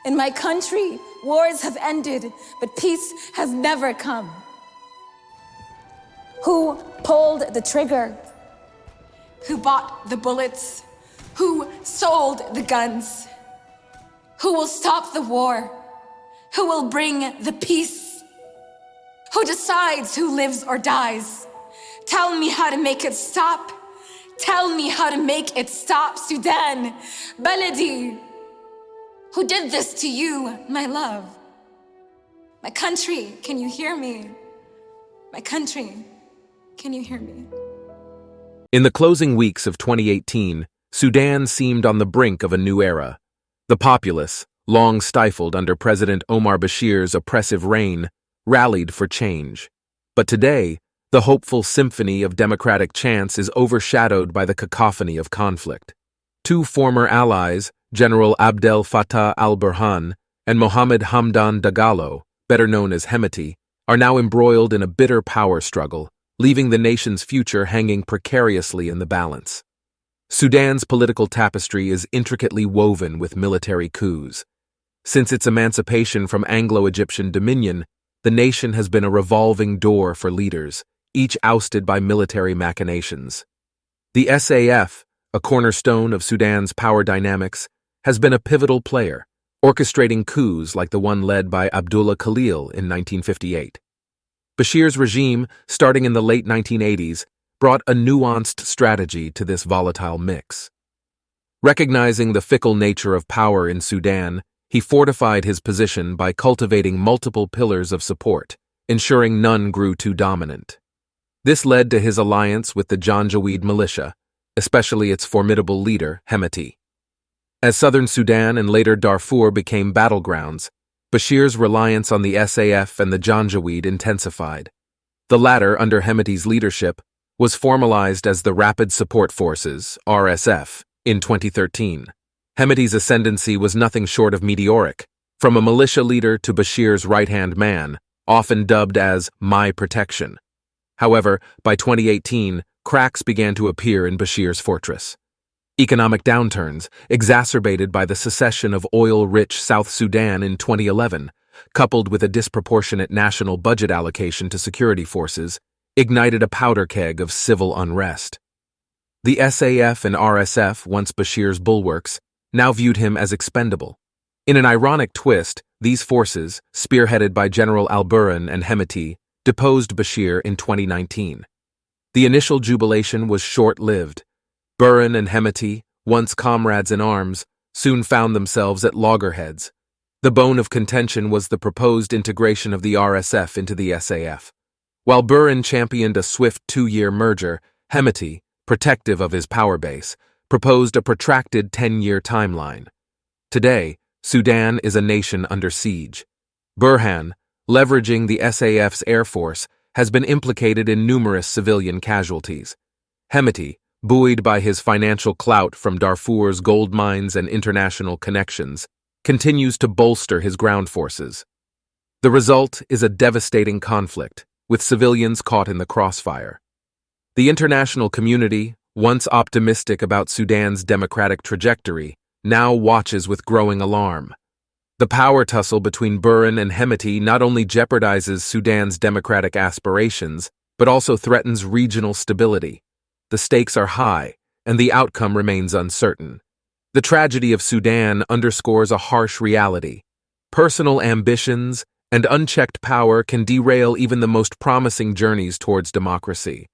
In my country, wars have ended, but peace has never come. Who pulled the trigger? Who bought the bullets? Who sold the guns? Who will stop the war? Who will bring the peace? Who decides who lives or dies? Tell me how to make it stop. Tell me how to make it stop, Sudan, Baladi. Who did this to you, my love? My country, can you hear me? My country, can you hear me? In the closing weeks of 2018, Sudan seemed on the brink of a new era. The populace, long stifled under President Omar Bashir's oppressive reign, rallied for change. But today, the hopeful symphony of democratic chants is overshadowed by the cacophony of conflict. Two former allies, General Abdel Fattah al-Burhan and Mohammed Hamdan Dagalo, better known as Hemeti, are now embroiled in a bitter power struggle, leaving the nation's future hanging precariously in the balance. Sudan's political tapestry is intricately woven with military coups. Since its emancipation from Anglo-Egyptian dominion, the nation has been a revolving door for leaders, each ousted by military machinations. The SAF, a cornerstone of Sudan's power dynamics, has been a pivotal player, orchestrating coups like the one led by Abdullah Khalil in 1958. Bashir's regime, starting in the late 1980s, brought a nuanced strategy to this volatile mix. Recognizing the fickle nature of power in Sudan, he fortified his position by cultivating multiple pillars of support, ensuring none grew too dominant. This led to his alliance with the Janjaweed militia, especially its formidable leader, Hemeti. As southern Sudan and later Darfur became battlegrounds, Bashir's reliance on the SAF and the Janjaweed intensified. The latter, under Hemeti's leadership, was formalized as the Rapid Support Forces, RSF, in 2013. Hemeti's ascendancy was nothing short of meteoric, from a militia leader to Bashir's right-hand man, often dubbed as My Protection. However, by 2018, cracks began to appear in Bashir's fortress. Economic downturns, exacerbated by the secession of oil-rich South Sudan in 2011, coupled with a disproportionate national budget allocation to security forces, ignited a powder keg of civil unrest. The SAF and RSF, once Bashir's bulwarks, now viewed him as expendable. In an ironic twist, these forces, spearheaded by General al-Burhan and Hemeti, deposed Bashir in 2019. The initial jubilation was short-lived. Burhan and Hemeti, once comrades in arms, soon found themselves at loggerheads. The bone of contention was the proposed integration of the RSF into the SAF. While Burhan championed a swift 2-year merger, Hemeti, protective of his power base, proposed a protracted 10-year timeline. Today, Sudan is a nation under siege. Burhan, leveraging the SAF's air force, has been implicated in numerous civilian casualties. Hemeti, buoyed by his financial clout from Darfur's gold mines and international connections, continues to bolster his ground forces. The result is a devastating conflict, with civilians caught in the crossfire. The international community, once optimistic about Sudan's democratic trajectory, now watches with growing alarm. The power tussle between Burhan and Hemeti not only jeopardizes Sudan's democratic aspirations, but also threatens regional stability. The stakes are high, and the outcome remains uncertain. The tragedy of Sudan underscores a harsh reality. Personal ambitions and unchecked power can derail even the most promising journeys towards democracy.